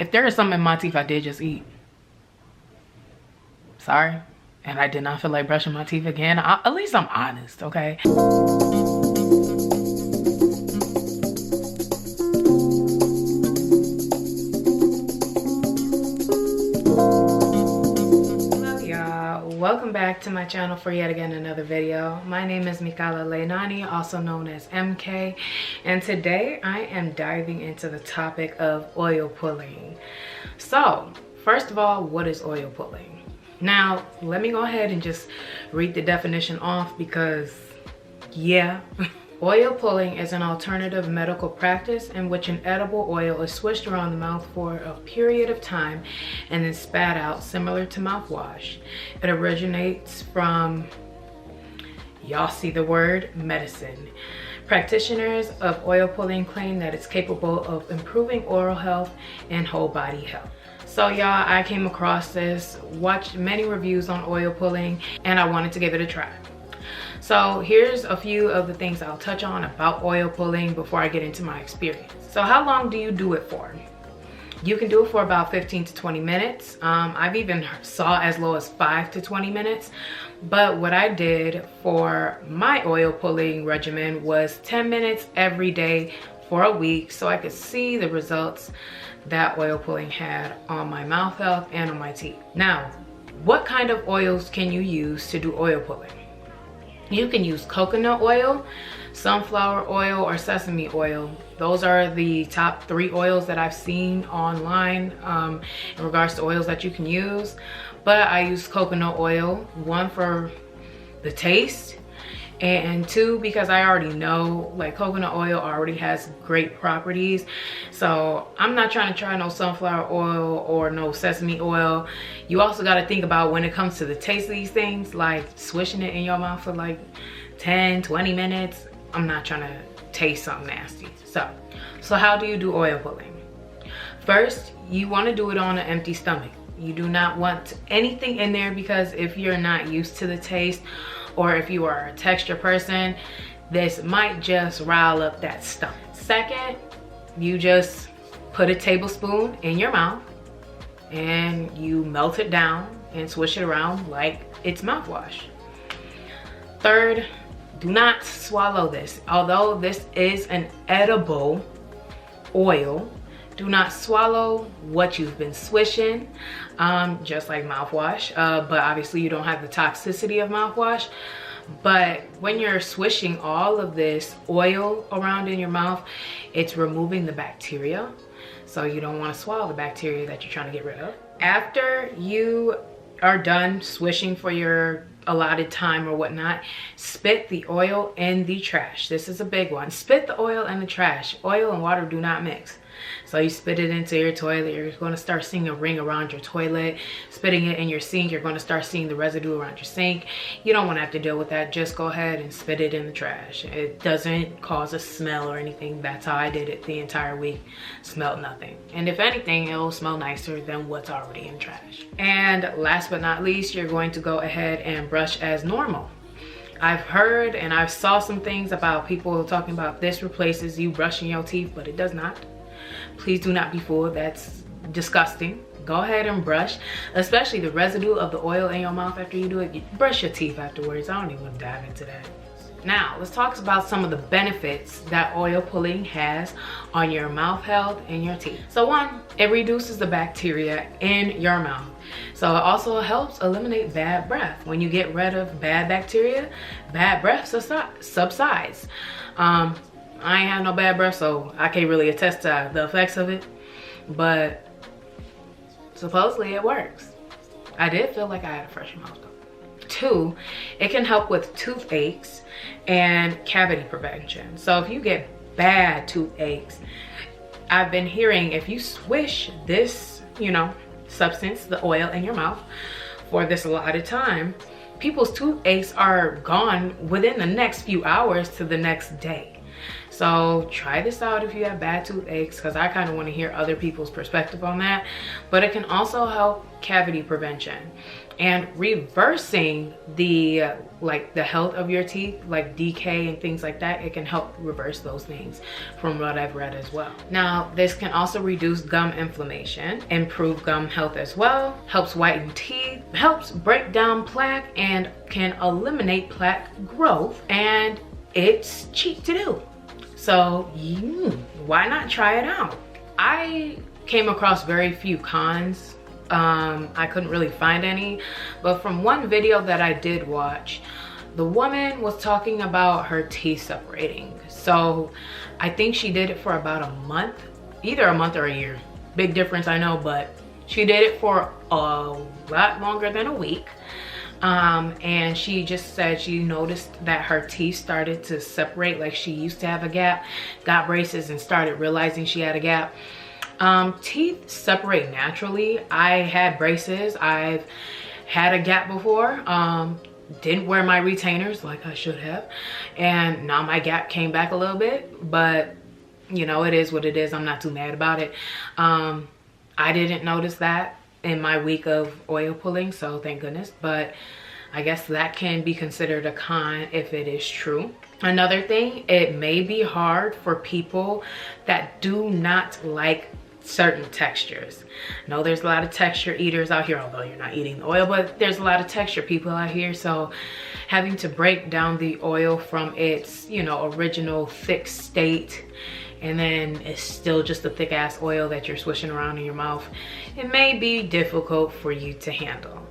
If there is something in my teeth I did just eat, sorry. And I did not feel like brushing my teeth again. At least I'm honest, okay? Welcome back to my channel for yet again another video. My name is Mikala Leinani, also known as MK, and today I am diving into the topic of oil pulling. So first of all, what is oil pulling? Now let me go ahead and just read the definition off because yeah. Oil pulling is an alternative medical practice in which an edible oil is swished around the mouth for a period of time and then spat out, similar to mouthwash. It originates from, y'all see the word, medicine. Practitioners of oil pulling claim that it's capable of improving oral health and whole body health. So y'all, I came across this, watched many reviews on oil pulling, and I wanted to give it a try. So here's a few of the things I'll touch on about oil pulling before I get into my experience. So how long do you do it for? You can do it for about 15 to 20 minutes. I've even saw as low as 5 to 20 minutes. But what I did for my oil pulling regimen was 10 minutes every day for a week, so I could see the results that oil pulling had on my mouth health and on my teeth. Now, what kind of oils can you use to do oil pulling? You can use coconut oil, sunflower oil, or sesame oil. Those are the top 3 oils that I've seen online in regards to oils that you can use. But I use coconut oil, 1 for the taste, and 2 because I already know like coconut oil already has great properties. So I'm not trying to try no sunflower oil or no sesame oil. You also got to think about when it comes to the taste of these things, like swishing it in your mouth for like 10-20 minutes. I'm not trying to taste something nasty. So how do you do oil pulling? First, you want to do it on an empty stomach. You do not want anything in there, because if you're not used to the taste, or if you are a texture person, this might just rile up that stomach. Second, you just put a tablespoon in your mouth and you melt it down and swish it around like it's mouthwash. Third, do not swallow this. Although this is an edible oil, do not swallow what you've been swishing, just like mouthwash. But obviously you don't have the toxicity of mouthwash. But when you're swishing all of this oil around in your mouth, it's removing the bacteria. So you don't want to swallow the bacteria that you're trying to get rid of. After you are done swishing for your allotted time or whatnot, spit the oil in the trash. This is a big one. Spit the oil in the trash. Oil and water do not mix. So you spit it into your toilet, you're going to start seeing a ring around your toilet. Spitting it in your sink, you're going to start seeing the residue around your sink. You don't want to have to deal with that. Just go ahead and spit it in the trash. It doesn't cause a smell or anything. That's how I did it the entire week. Smelled nothing. And if anything, it'll smell nicer than what's already in trash. And last but not least, you're going to go ahead and brush as normal. I've heard and I've saw some things about people talking about this replaces you brushing your teeth, but it does not. Please do not be fooled. That's disgusting. Go ahead and brush, especially the residue of the oil in your mouth after you do it. You brush your teeth afterwards. I don't even want to dive into that. Now, let's talk about some of the benefits that oil pulling has on your mouth health and your teeth. So 1, it reduces the bacteria in your mouth. So it also helps eliminate bad breath. When you get rid of bad bacteria, bad breath subsides. I ain't have no bad breath, so I can't really attest to the effects of it, but supposedly it works. I did feel like I had a fresh mouth though. 2, it can help with toothaches and cavity prevention. So if you get bad toothaches, I've been hearing if you swish this, substance, the oil in your mouth for this allotted time, people's toothaches are gone within the next few hours to the next day. So try this out if you have bad toothaches, because I kind of want to hear other people's perspective on that. But it can also help cavity prevention and reversing the the health of your teeth, like decay and things like that. It can help reverse those things from what I've read as well. Now, this can also reduce gum inflammation, improve gum health as well, helps whiten teeth, helps break down plaque, and can eliminate plaque growth, and it's cheap to do. So why not try it out? I came across very few cons. I couldn't really find any, but from one video that I did watch, the woman was talking about her teeth separating. So I think she did it for about a month, either a month or a year. Big difference, I know, but she did it for a lot longer than a week. And she just said she noticed that her teeth started to separate, like she used to have a gap, got braces and started realizing she had a gap. Teeth separate naturally. I had braces. I've had a gap before. Didn't wear my retainers like I should have. And now my gap came back a little bit, but you know, it is what it is. I'm not too mad about it. I didn't notice that in my week of oil pulling, so thank goodness. But I guess that can be considered a con if it is true. Another thing, it may be hard for people that do not like certain textures. I know there's a lot of texture eaters out here, although you're not eating the oil, but there's a lot of texture people out here. So having to break down the oil from its, you know, original thick state, and then it's still just a thick ass oil that you're swishing around in your mouth, it may be difficult for you to handle.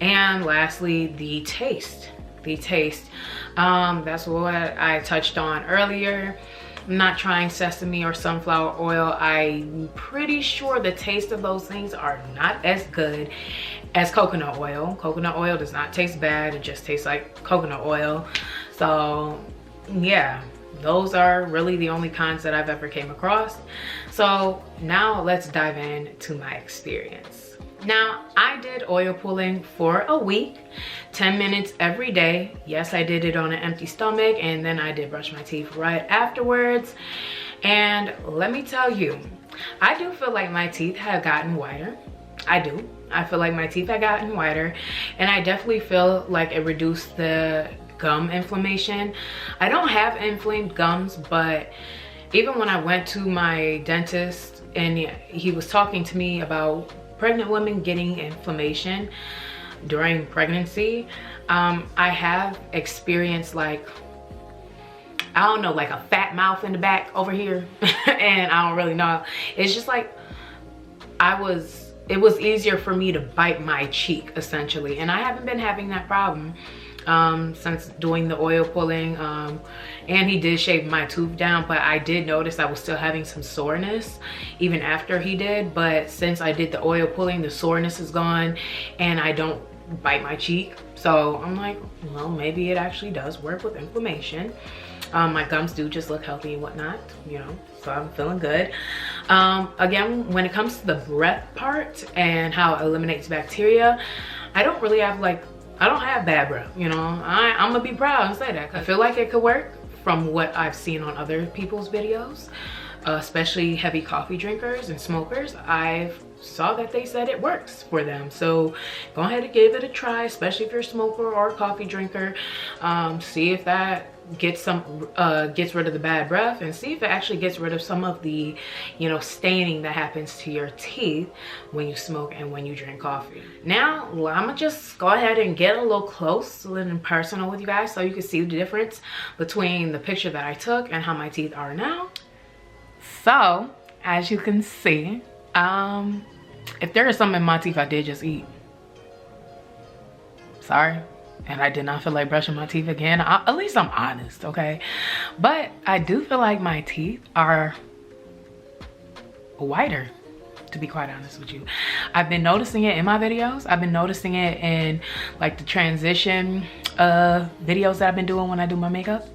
And lastly, the taste. That's what I touched on earlier. I'm not trying sesame or sunflower oil. I'm pretty sure the taste of those things are not as good as coconut oil. Coconut oil does not taste bad. It just tastes like coconut oil. So yeah, those are really the only cons that I've ever came across. So now let's dive into my experience. Now, I did oil pulling for a week, 10 minutes every day. Yes, I did it on an empty stomach, and then I did brush my teeth right afterwards. And let me tell you, I do feel like my teeth have gotten whiter. I do. I feel like my teeth have gotten whiter, and I definitely feel like it reduced the gum inflammation. I don't have inflamed gums, but even when I went to my dentist and he was talking to me about pregnant women getting inflammation during pregnancy, I have experienced, like, I don't know, like a fat mouth in the back over here. And I don't really know. It's just like it was easier for me to bite my cheek essentially, and I haven't been having that problem since doing the oil pulling. And he did shave my tooth down, but I did notice I was still having some soreness even after he did. But since I did the oil pulling, the soreness is gone and I don't bite my cheek. So I'm like, well, maybe it actually does work with inflammation. My gums do just look healthy and whatnot, you know, so I'm feeling good. Again, when it comes to the breath part and how it eliminates bacteria, I don't really have I don't have bad breath, you know. I'm gonna be proud and say that, 'cause I feel like it could work from what I've seen on other people's videos, especially heavy coffee drinkers and smokers. I've saw that they said it works for them. So go ahead and give it a try, especially if you're a smoker or a coffee drinker. See if that gets rid of the bad breath, and see if it actually gets rid of some of the, you know, staining that happens to your teeth when you smoke and when you drink coffee. Now I'm gonna just go ahead and get a little close, a little personal with you guys, so you can see the difference between the picture that I took and how my teeth are now. So as you can see, if there is something in my teeth I did just eat, sorry. And I did not feel like brushing my teeth again. At least I'm honest, okay? But I do feel like my teeth are whiter, to be quite honest with you. I've been noticing it in my videos. I've been noticing it in like the transition videos that I've been doing when I do my makeup.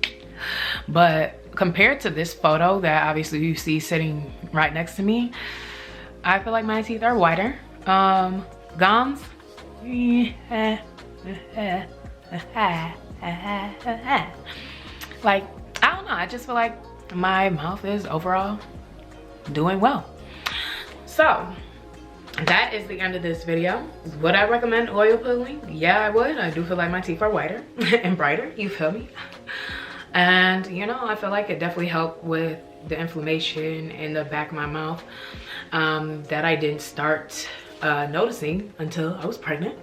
But compared to this photo that obviously you see sitting right next to me, I feel like my teeth are whiter. Gums, like, I don't know, I just feel like my mouth is overall doing well. So that is the end of this video. Would I recommend oil pulling? Yeah, I would. I do feel like my teeth are whiter and brighter, you feel me? And you know, I feel like it definitely helped with the inflammation in the back of my mouth that I didn't start noticing until I was pregnant.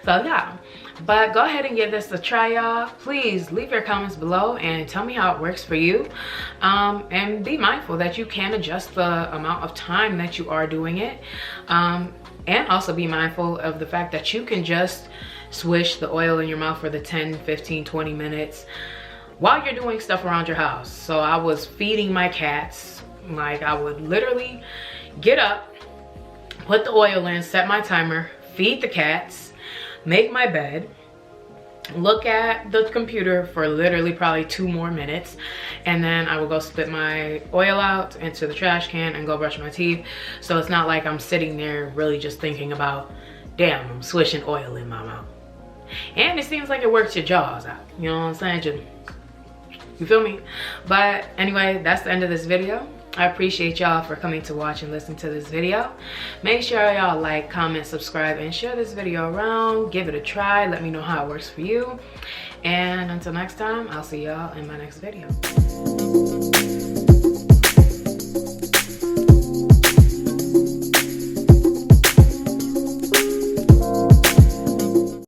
So yeah, but go ahead and give this a try, y'all. Please leave your comments below and tell me how it works for you, and be mindful that you can adjust the amount of time that you are doing it, and also be mindful of the fact that you can just swish the oil in your mouth for the 10, 15, 20 minutes while you're doing stuff around your house. So I was feeding my cats. Like, I would literally get up, put the oil in, set my timer, feed the cats, make my bed, look at the computer for literally probably 2 more minutes, and then I will go spit my oil out into the trash can and go brush my teeth. So it's not like I'm sitting there really just thinking about, damn, I'm swishing oil in my mouth. And it seems like it works your jaws out, you know what I'm saying? Just, you feel me? But anyway, that's the end of this video. I appreciate y'all for coming to watch and listen to this video. Make sure y'all like, comment, subscribe, and share this video around. Give it a try. Let me know how it works for you. And until next time, I'll see y'all in my next video.